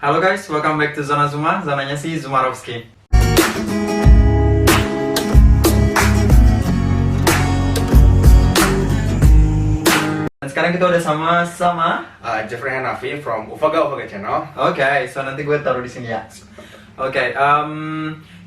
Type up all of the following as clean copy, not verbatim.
Halo guys, welcome back to Zona Zuma. Zonanya si Zumarovski. Dan sekarang kita udah sama-sama. Jeffrey Hanafi from Ufaga Channel. Oke, so nanti gue taruh di sini ya. Oke,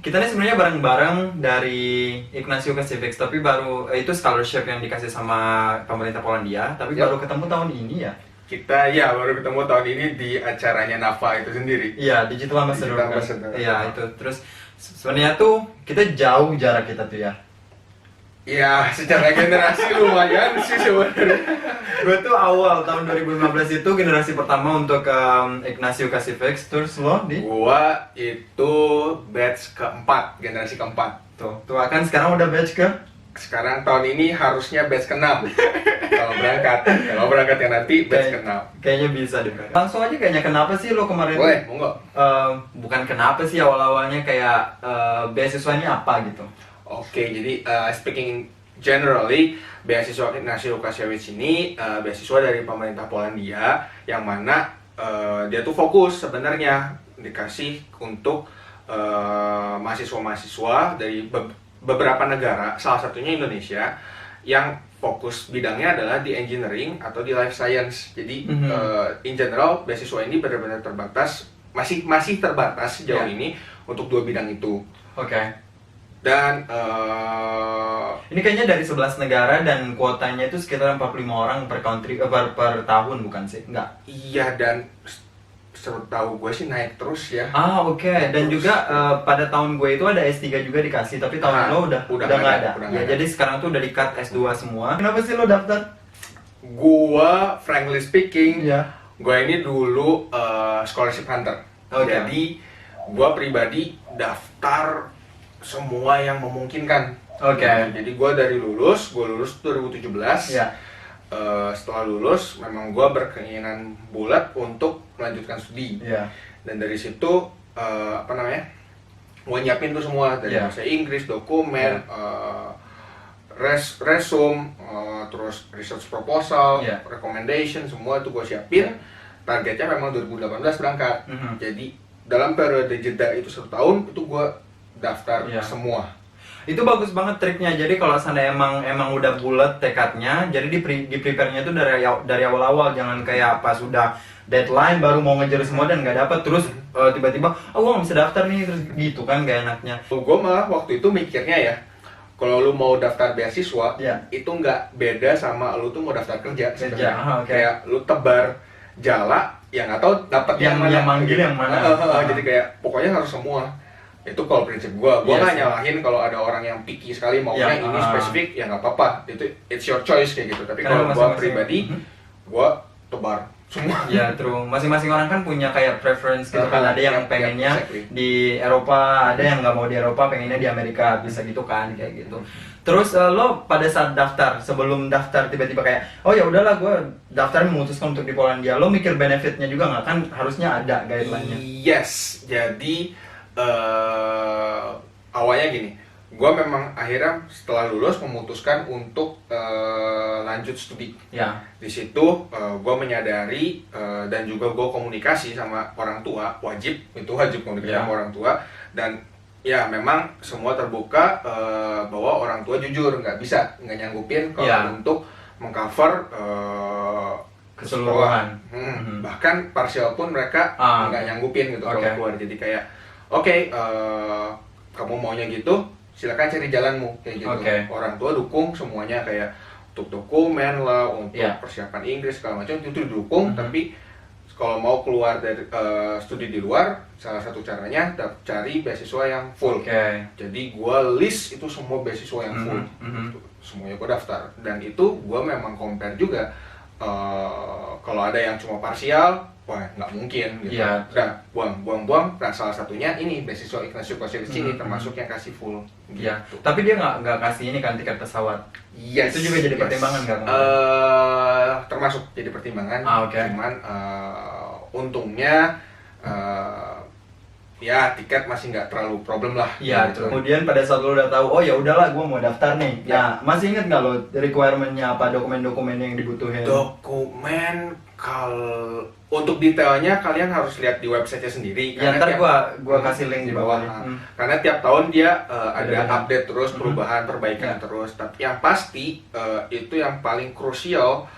kita nih sebenarnya bareng-bareng dari Ignacio Kasiewicz, tapi baru itu scholarship yang dikasih sama pemerintah Polandia, tapi baru ketemu tahun ini ya. Kita baru ketemu tahun ini di acaranya NAFA itu sendiri. Iya, Digital Ambassador. Digital Ambassador. Iya, itu. Terus sebenarnya tuh kita jauh jarak kita tuh ya. Iya, secara generasi lumayan sih sebenarnya. Gue tuh awal tahun 2015 itu generasi pertama untuk Ignacio Kasiewicz, terus lo di? Gua itu batch keempat, generasi keempat. Tuh kan sekarang udah batch ke? Sekarang tahun ini harusnya batch ke-6 Kalau berangkat ya nanti batch ke-6. Kayaknya bisa deh. Langsung aja kayaknya, kenapa sih lo kemarin? Boleh, monggo. Bukan kenapa sih, awal-awalnya kayak beasiswanya apa gitu? Oke, jadi speaking generally, beasiswa Ignacio Kasiewicz ini beasiswa dari pemerintah Polandia, yang mana dia tuh fokus sebenarnya dikasih untuk mahasiswa-mahasiswa dari beberapa negara, salah satunya Indonesia, yang fokus bidangnya adalah di engineering atau di life science. Jadi in general beasiswa ini benar-benar terbatas, masih terbatas sejauh ini untuk dua bidang itu. Oke. Dan ini kayaknya dari 11 negara dan kuotanya itu sekitar 45 orang per country per tahun, bukan sih? Enggak. Iya, dan setahu gue sih naik terus ya. Oke. Dan juga pada tahun gue itu ada S3 juga dikasih, tapi tahun lo udah nggak ada. Jadi sekarang tuh udah di-cut S2 semua. Kenapa sih lo daftar? Gua frankly speaking, Iya. gue ini dulu scholarship hunter. Jadi gue pribadi daftar semua yang memungkinkan. Jadi gue lulus 2017. Iya. Setelah lulus, memang gue berkeinginan bulat untuk melanjutkan studi. Dan dari situ gue nyiapin tuh semua dari bahasa Inggris, dokumen, resume, terus research proposal, recommendation, semua itu gue siapin. Targetnya memang 2018 berangkat. Jadi dalam periode jeda itu 1 tahun itu gue daftar semua. Itu bagus banget triknya. Jadi kalau seandainya emang udah bulat tekadnya, jadi di prepare-nya itu dari awal-awal, jangan kayak pas udah deadline baru mau ngejar semua dan nggak dapat, terus tiba-tiba gue nggak bisa daftar nih, terus gitu kan gak enaknya. Gue malah waktu itu mikirnya ya, kalau lu mau daftar beasiswa itu nggak beda sama lu tuh mau daftar kerja. Kayak lu tebar jala, ya nggak tahu dapat yang manggil yang mana. Jadi kayak pokoknya harus semua. Itu kalau prinsip gue nggak nyalahin kalau ada orang yang picky sekali maunya ini spesifik, ya nggak apa-apa, itu it's your choice kayak gitu. Tapi kalau gue pribadi, gue tebar semua. Ya, true. Masing-masing orang kan punya kayak preference gitu kan. Ada yang pengennya di Eropa, ada yang nggak mau di Eropa, pengennya di Amerika, bisa gitu kan, kayak gitu. Terus lo pada saat daftar, sebelum daftar tiba-tiba kayak, oh ya udahlah gue daftar memutuskan untuk di Polandia, lo mikir benefitnya juga nggak? Kan harusnya ada guideline-nya. Yes, jadi awalnya gini, gue memang akhirnya setelah lulus memutuskan untuk lanjut studi. Di situ gue menyadari dan juga gue komunikasi sama orang tua, wajib komunikasi sama orang tua, dan ya memang semua terbuka bahwa orang tua jujur nggak nyanggupin kalau untuk mengcover keseluruhan. Bahkan parsial pun mereka nggak nyanggupin gitu kalau keluar. Jadi kayak kamu maunya gitu, silakan cari jalanmu kayak gitu. Orang tua dukung semuanya, kayak untuk dokumen lah, untuk persiapan Inggris segala macam itu didukung. Tapi kalau mau keluar dari studi di luar, salah satu caranya cari beasiswa yang full. Jadi gua list itu semua beasiswa yang full, semuanya gua daftar. Dan itu gua memang compare juga. Kalau ada yang cuma parsial, wah nggak mungkin gitu. Udah buang. Nah, salah satunya ini beasiswa Ignacio Kasiewicz ini termasuk yang kasih full. Gitu. Tapi dia nggak kasih ini kan, tiket pesawat. Itu juga jadi pertimbangan nggak? Termasuk jadi pertimbangan. Cuman untungnya ya tiket masih nggak terlalu problem lah. Iya, gitu. kemudian pada saat lo udah tahu, oh ya udahlah, gue mau daftar nih. Nah, masih inget nggak lo requirement-nya apa, dokumen-dokumen yang dibutuhin? Dokumen kalau untuk detailnya kalian harus lihat di websitenya sendiri. Ya, ntar gua kasih link di bawah. Karena tiap tahun dia ada Beda-beda. update terus, perubahan, perbaikan terus. Tapi yang pasti itu yang paling krusial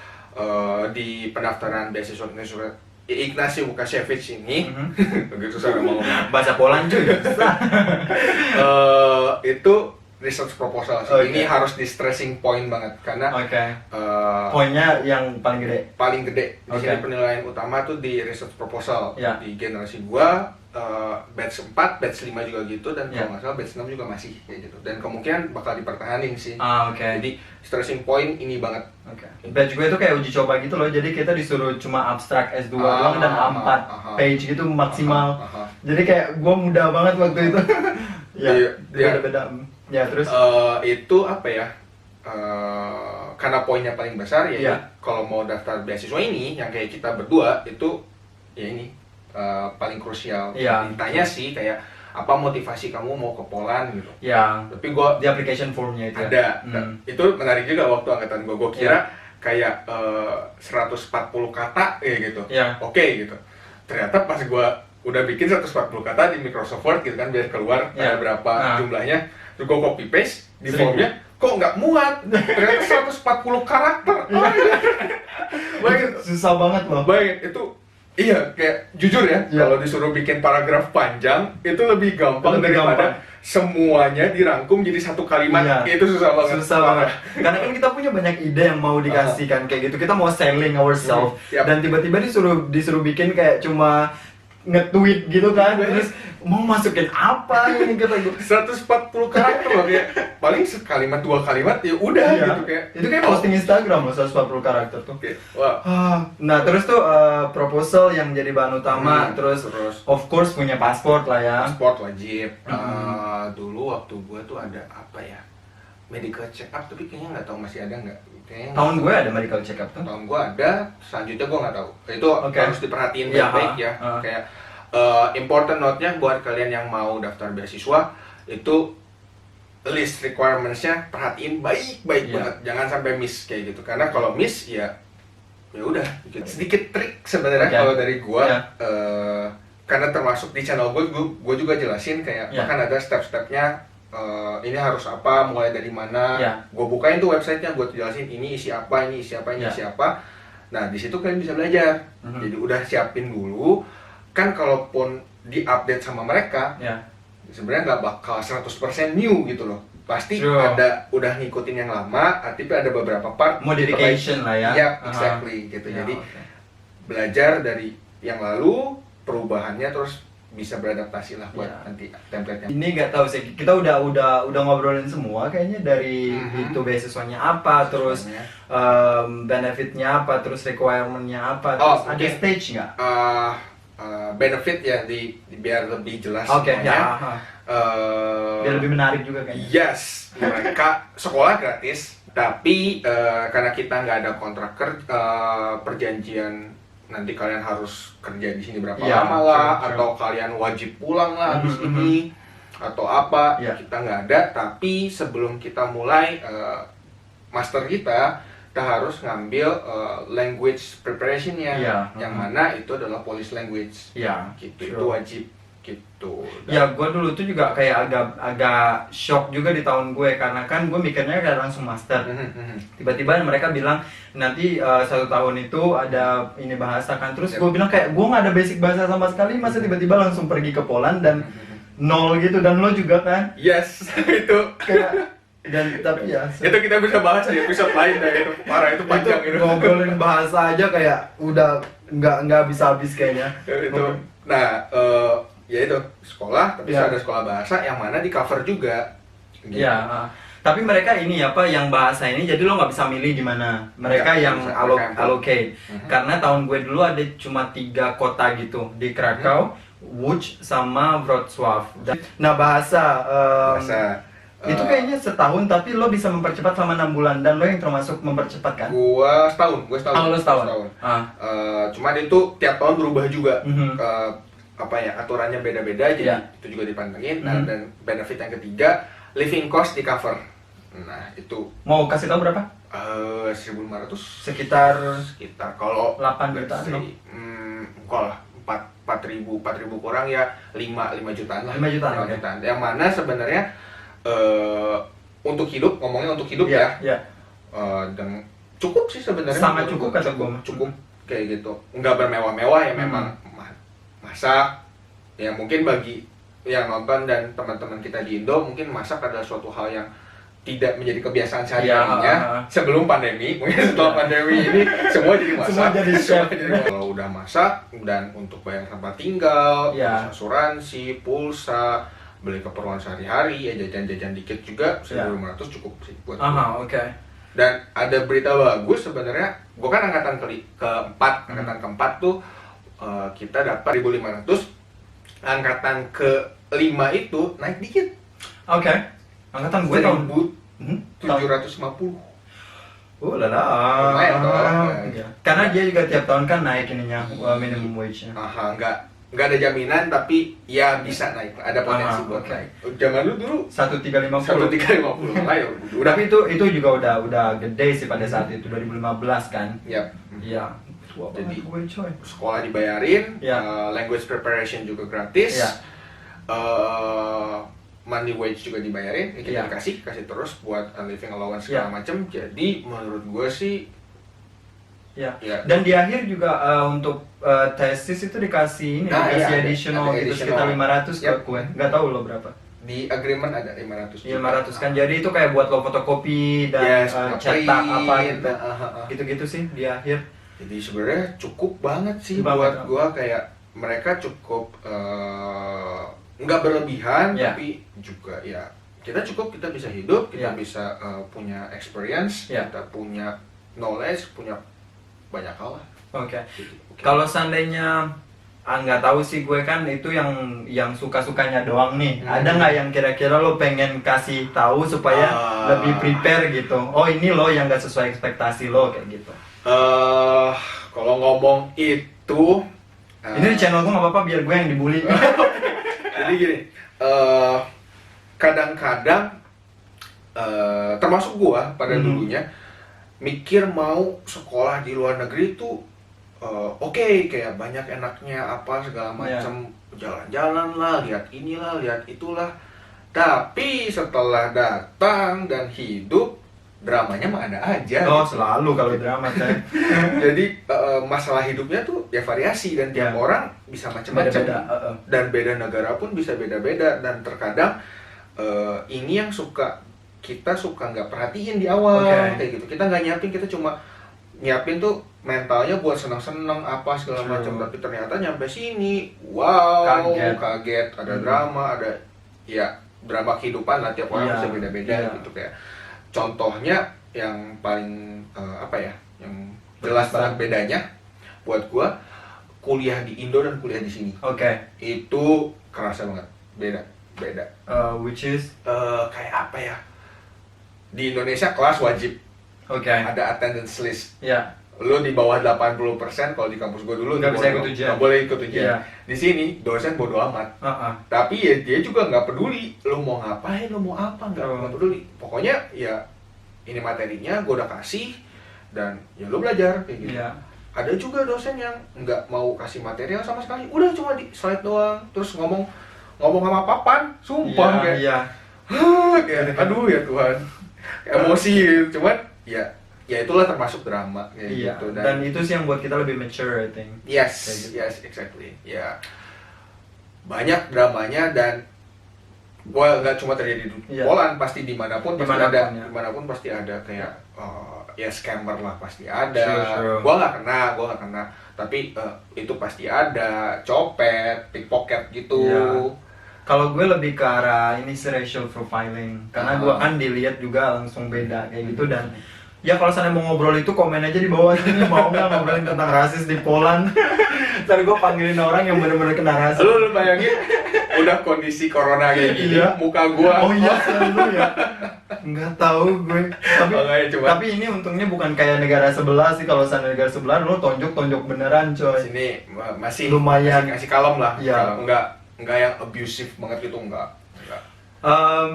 di pendaftaran beasiswa Ignacy Łukasiewicz ini, begitu susah ngomongnya. Bahasa Poland cuy. Itu research proposal sih. Ini harus di stressing point banget karena poinnya yang paling gede. Paling gede. Di sini penilaian utama tuh di research proposal. Ya. Di generasi gua batch 4, batch 5 juga gitu, dan kalau nggak salah batch 6 juga masih kayak gitu. Dan kemungkinan bakal dipertahanin sih. Jadi stressing point ini banget. Batch gue itu kayak uji coba gitu loh. Jadi kita disuruh cuma abstrak S2 doang dan A4 page gitu maksimal. Jadi kayak gua muda banget waktu itu. Ya, beda-beda. Ya, terus itu apa ya? Karena poinnya paling besar ya. Kalau mau daftar beasiswa ini yang kayak kita berdua itu ya ini paling krusial. Ditanya sih kayak apa motivasi kamu mau ke Poland gitu. Ya. Tapi gua di application formnya itu ada. Itu menarik juga waktu angkatan gua kira kayak 140 kata gitu. Oke gitu. Ternyata pas gua udah bikin 140 kata di Microsoft Word gitu kan, biar keluar berapa jumlahnya. Terus gua copy paste di formnya, kok nggak muat. Ternyata 140 karakter. Bayangin, susah banget loh. Bayangin itu. Iya, kayak jujur ya, kalau disuruh bikin paragraf panjang itu lebih gampang daripada semuanya dirangkum jadi satu kalimat. Itu susah banget. Karena kan kita punya banyak ide yang mau dikasihkan kayak gitu. Kita mau selling ourselves dan tiba-tiba disuruh bikin kayak cuma nge-tweet gitu kan. Terus mau masukin apa ini kata gue. 140 karakter loh, kayak paling sekalimat 2 kalimat ya udah gitu kayak. Itu kayak posting Instagram loh 140 karakter tuh. Nah, terus tuh proposal yang jadi bahan utama, terus of course punya pasport lah ya. Pasport wajib. Dulu waktu gua tuh ada apa ya? Medical check up, tapi kayaknya nggak tahu masih ada nggak. Tahun gue ada medical check up tuh. Tahun gua ada, selanjutnya gua nggak tahu. Itu harus diperhatiin baik-baik ya. Kayak important note-nya buat kalian yang mau daftar beasiswa itu list requirements-nya perhatiin baik-baik banget, jangan sampai miss kayak gitu. Karena kalau miss ya udah gitu. Sedikit trik sebenarnya kalau dari gua, karena termasuk di channel gua juga jelasin kayak bahkan ada step-stepnya. Ini harus apa, mulai dari mana. Gua bukain tuh websitenya, gua jelasin ini isi apa, ini isi apa, ini isi apa. Nah di situ kalian bisa belajar. Jadi udah siapin dulu. Kan kalaupun di-update sama mereka, sebenarnya nggak bakal 100% new gitu loh. Pasti ada udah ngikutin yang lama, tapi ada beberapa part modification lah ya. Iya, exactly gitu. Jadi belajar dari yang lalu, perubahannya, terus bisa beradaptasi lah buat nanti template-nya. Ini nggak tahu sih, kita udah ngobrolin semua kayaknya dari itu beasiswanya apa, terus benefitnya apa, terus requirement-nya apa, terus ada stage nggak? Benefit ya biar lebih jelas semuanya. Biar lebih menarik juga kayaknya. Yes, mereka sekolah gratis, tapi karena kita nggak ada kontrak perjanjian nanti kalian harus kerja di sini berapa lama lah, atau kalian wajib pulang lah habis ini atau apa, kita nggak ada. Tapi sebelum kita mulai master kita harus ngambil language preparation-nya, yang mana itu adalah Polish language. Gitu, itu wajib gitu. Ya, gue dulu tuh juga kayak agak shock juga di tahun gue, karena kan gue mikirnya kayak langsung master. Tiba-tiba mereka bilang nanti 1 tahun itu ada ini bahasa kan, terus gue bilang kayak gue nggak ada basic bahasa sama sekali, masa tiba-tiba langsung pergi ke Poland dan nol gitu. Dan lo juga kan? Yes, itu kayak. Dan tapi ya itu kita bisa bahas di episode lain deh, itu parah, itu panjang itu. Ngobrolin bahasa aja kayak udah nggak bisa habis kayaknya. Itu. Nah, ya itu sekolah, tapi ada sekolah bahasa yang mana di cover juga. Gitu. Tapi mereka ini apa yang bahasa ini, jadi lo nggak bisa milih di mana. Mereka yang allocate. Karena tahun gue dulu ada cuma 3 kota gitu di Krakow, Łódź sama Wrocław. Nah bahasa. Itu kayaknya setahun, tapi lo bisa mempercepat selama 6 bulan, dan lo yang termasuk mempercepat kan? Gua setahun. Lo setahun. Cuman itu tiap tahun berubah juga. apa ya, aturannya beda-beda, jadi itu juga dipantengin. Nah, dan benefit yang ketiga, living cost di cover. Nah, itu mau kasih tahu berapa? 1.500 sekitar kalau 8 jutaan loh. Kalau 4.000 kurang ya 5 jutaan lah. 5 jutaan. Yang mana sebenarnya untuk hidup, ngomongnya untuk hidup ya. Dan cukup sih sebenarnya. Sangat cukup kata gue. Cukup kayak gitu. Enggak bermewah-mewah ya, memang masak. Ya mungkin bagi yang nonton dan teman-teman kita di Indo, mungkin masak adalah suatu hal yang tidak menjadi kebiasaan sehari-harinya sebelum pandemi. Mungkin setelah pandemi ini semua jadi masak. Semua jadi chef. Kalau udah masak dan untuk bayar tempat tinggal, asuransi, pulsa, beli keperluan sehari-hari, ya jajan-jajan dikit juga 1.500 cukup sih buat Dan ada berita bagus sebenarnya. Gue kan angkatan keempat tuh kita dapat 1.500. Angkatan ke-5 itu naik dikit. Angkatan gue tahun 750. Lala. Lumayan toh. Karena dia juga tiap tahun kan naik ininya minimum wage-nya. Nggak ada jaminan, tapi ya bisa naik. Ada potensi buat naik. Zaman dulu 1.350. 1.350. Ayo, Tapi itu juga udah gede sih pada saat itu 2015 kan. Iya. Jadi sekolah dibayarin, language preparation juga gratis. Money wage juga dibayarin, kita kasih terus buat living allowance segala macem. Jadi menurut gue sih dan di akhir juga untuk tesis itu dikasih additional gitu sekitar 500 ke gue. Nggak tahu lo berapa. Di agreement ada 500 kan. Jadi itu kayak buat lo fotokopi dan cetak apa gitu. Gitu-gitu sih di akhir. Jadi sebenarnya cukup banget sih buat gue, kayak mereka cukup nggak berlebihan, tapi juga ya kita bisa hidup, kita bisa punya experience, kita punya knowledge, punya banyak hal lah. Kalau seandainya nggak tahu sih, gue kan itu yang suka-sukanya doang nih. Ada nggak yang kira-kira lo pengen kasih tahu supaya lebih prepare gitu? Oh ini lo yang nggak sesuai ekspektasi lo kayak gitu. Kalau ngomong itu ini di channel gue nggak apa-apa biar gue yang dibully. Jadi gini, kadang-kadang termasuk gue pada dulunya mikir mau sekolah di luar negeri tuh kayak banyak enaknya apa segala macam, jalan-jalan lah, lihat inilah, lihat itulah. Tapi setelah datang dan hidup, dramanya mah ada aja. Selalu kalau drama kan. Jadi masalah hidupnya tuh ya variasi, dan tiap orang bisa macam-macam. Dan beda negara pun bisa beda-beda, dan terkadang ini yang kita suka nggak perhatiin di awal kayak gitu. Kita nggak nyiapin, kita cuma nyiapin tuh mentalnya buat senang-senang apa segala macam, tapi ternyata nyampe sini, kaget, ada drama, ada drama kehidupan lah, tiap orang bisa beda-beda gitu. Kayak contohnya yang paling yang jelas banget bedanya buat gua, kuliah di Indo dan kuliah di sini. Itu kerasa banget beda. Which is kayak apa ya? Di Indonesia kelas wajib. Ada attendance list. Lo di bawah 80%, kalau di kampus gue dulu nggak bisa ikut ujian. Nggak boleh ikut ujian. Di sini dosen bodo amat. Tapi ya dia juga nggak peduli lo mau ngapain, lo mau apa, nggak peduli. Pokoknya ya ini materinya gue udah kasih, dan ya lo belajar kayak gitu. Ada juga dosen yang nggak mau kasih material sama sekali, udah cuma di slide doang, terus ngomong sama papan, sumpah kayak aduh ya Tuhan, emosi gitu. Cuman ya itulah termasuk drama kayak gitu, dan itu sih yang buat kita lebih mature, I think. Yes, exactly. Banyak dramanya, dan gua nggak cuma terjadi di Poland, pasti dimanapun pasti ada kayak scammer lah, pasti ada. Sure. Gua nggak kena, tapi itu pasti ada, copet, pickpocket gitu. Kalau gue lebih ke arah ini sih racial profiling, karena gue kan dilihat juga langsung beda kayak gitu. Dan ya kalau sana mau ngobrol itu komen aja di bawah sini, mau nggak ngobrolin tentang rasis di Poland. Ntar gue panggilin orang yang benar-benar kena rasis. Lu bayangin udah kondisi corona kayak gini, Iya. muka gua. Oh iya, selalu ya. Nggak tahu gue. Tapi, Makanya coba. tapi ini untungnya bukan kayak negara sebelah sih. Kalau sana negara sebelah lo tonjok beneran coy. Sini masih Lumayan. masih kalem lah. Iya. Enggak yang abusive banget gitu, enggak.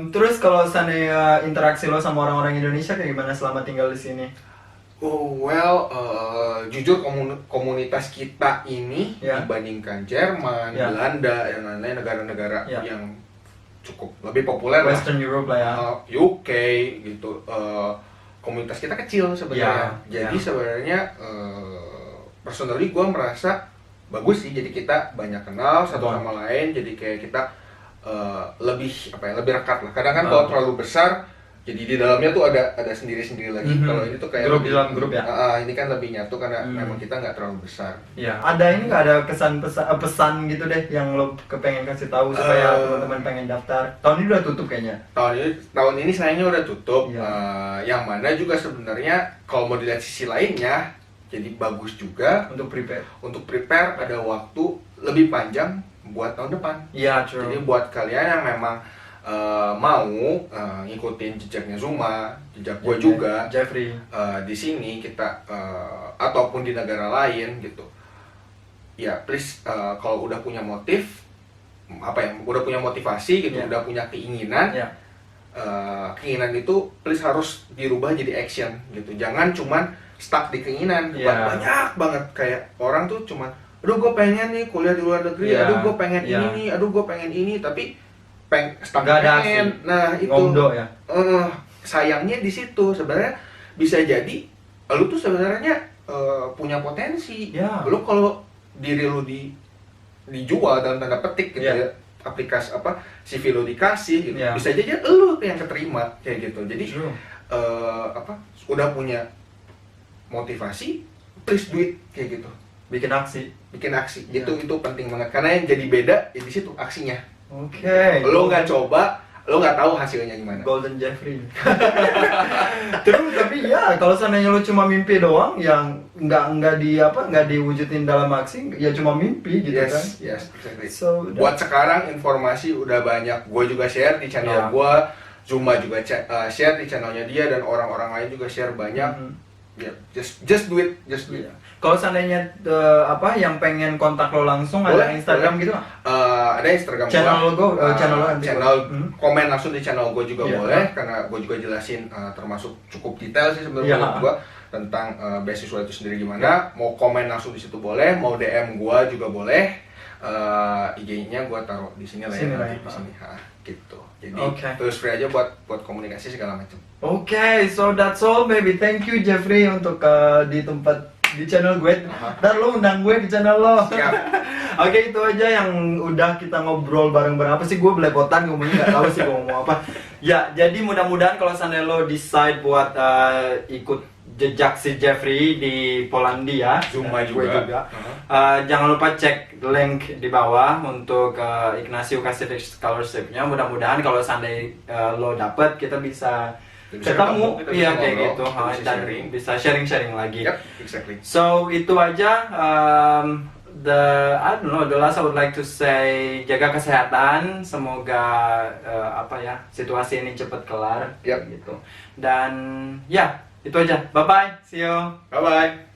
Terus kalau sana interaksi lo sama orang-orang Indonesia kayak gimana selama tinggal di sini? Oh well, jujur komunitas kita ini Ya. dibandingkan Jerman, Ya. Belanda, yang lain-lain negara-negara Ya. yang cukup lebih populer lah, Western Europe lah ya. UK gitu, komunitas kita kecil sebenarnya. Ya, Jadi ya. sebenarnya personally gue merasa bagus sih. Jadi kita banyak kenal satu Betul. sama lain. Jadi kayak kita lebih lebih rekat lah. Kadang kan kalau terlalu besar, jadi di dalamnya tuh ada sendiri-sendiri lagi. Mhm. Kalau ini tuh kayak Grup di dalam grup ya? Ini kan lebih nyatu karena Mhm. memang kita nggak terlalu besar. Ya, ada ini nggak ada pesan gitu deh yang lo kepengen kasih tahu supaya teman-teman pengen daftar. Tahun ini udah tutup kayaknya. Tahun ini sayangnya udah tutup. Iya. Yang mana juga sebenarnya kalau mau dilihat sisi lainnya, jadi bagus juga Untuk prepare. untuk prepare, ada waktu lebih panjang buat tahun depan. Iya, true. Jadi buat kalian yang memang mau ngikutin jejaknya Zuma, jejak gue juga, Jeffrey. di sini kita ataupun di negara lain gitu, ya please, kalau udah punya motif, udah punya motivasi gitu, Ya. udah punya keinginan, Ya. keinginan itu please harus dirubah jadi action gitu. Jangan cuman stuck di keinginan. Ya. Banyak banget kayak orang tuh cuman, aduh gue pengen nih kuliah di luar negeri, Ya. aduh gue pengen Ya. ini nih, aduh gue pengen ini, tapi stuck Nggak ada pengen. aksi. Nah itu Ngomdo ya. sayangnya di situ sebenarnya bisa jadi lu tuh sebenarnya punya potensi. Ya. Lu kalau diri lu dijual dalam tanda petik gitu Ya. ya, aplikasi CV lu dikasih gitu, Ya. bisa jadi lu yang keterima kayak gitu. Jadi True. udah punya motivasi, please do it kayak gitu, Bikin aksi. bikin aksi. Ya. Itu penting banget karena yang jadi beda ya di situ aksinya. Oke. Lo nggak coba, lo nggak tahu hasilnya gimana. Golden Jeffrey. Terus tapi ya kalau seandainya lu cuma mimpi doang yang nggak diwujudin dalam aksi, ya cuma mimpi gitu kan. Yes, exactly. So, Buat sekarang informasi udah banyak, gue juga share di channel Ya. gue, Zuma juga share di channelnya dia, dan orang-orang lain juga share banyak. Mhm. Ya, just do it, just do it. Iya. Kalau seandainya yang pengen kontak lo langsung Boleh, ada Instagram boleh. gitu nggak? Ada Instagram Channel gua. lo, channel lo nanti channel gua. Hmm. komen langsung di channel gue juga Iya. boleh, karena gue juga jelasin termasuk cukup detail sih sebenarnya Iya. gue tentang beasiswa itu sendiri gimana. Mau komen langsung di situ boleh, mau DM gue juga boleh. IG-nya gue taruh di sini lah ya, Sini lah nanti ya. di sini. Gitu. Jadi Oke. terus free aja buat komunikasi segala macam. Oke, so that's all baby. Thank you Jeffrey untuk di channel gue. Dan lo undang gue di channel lo. Siap. Oke, itu aja yang udah kita ngobrol bareng-bareng. Apa sih gue belepotan ngomongnya, nggak tahu sih gue ngomong apa. Ya, jadi mudah-mudahan kalau seandainya lo decide buat ikut jejak si Jeffrey di Polandia, Zuma dan gue juga. jangan lupa cek link di bawah untuk Ignacio Pacific Scholarship-nya. Mudah-mudahan kalau seandainya lo dapet, kita bisa Bisa ketemu, kita iya bisa kayak ngobrol, gitu, kita bisa dan sharing. bisa sharing-sharing lagi. Yep, exactly. So itu aja. I don't know. The last I would like to say, jaga kesehatan. Semoga situasi ini cepat kelar. Yep. Gitu. Dan ya itu aja. Bye bye. See you. Bye bye.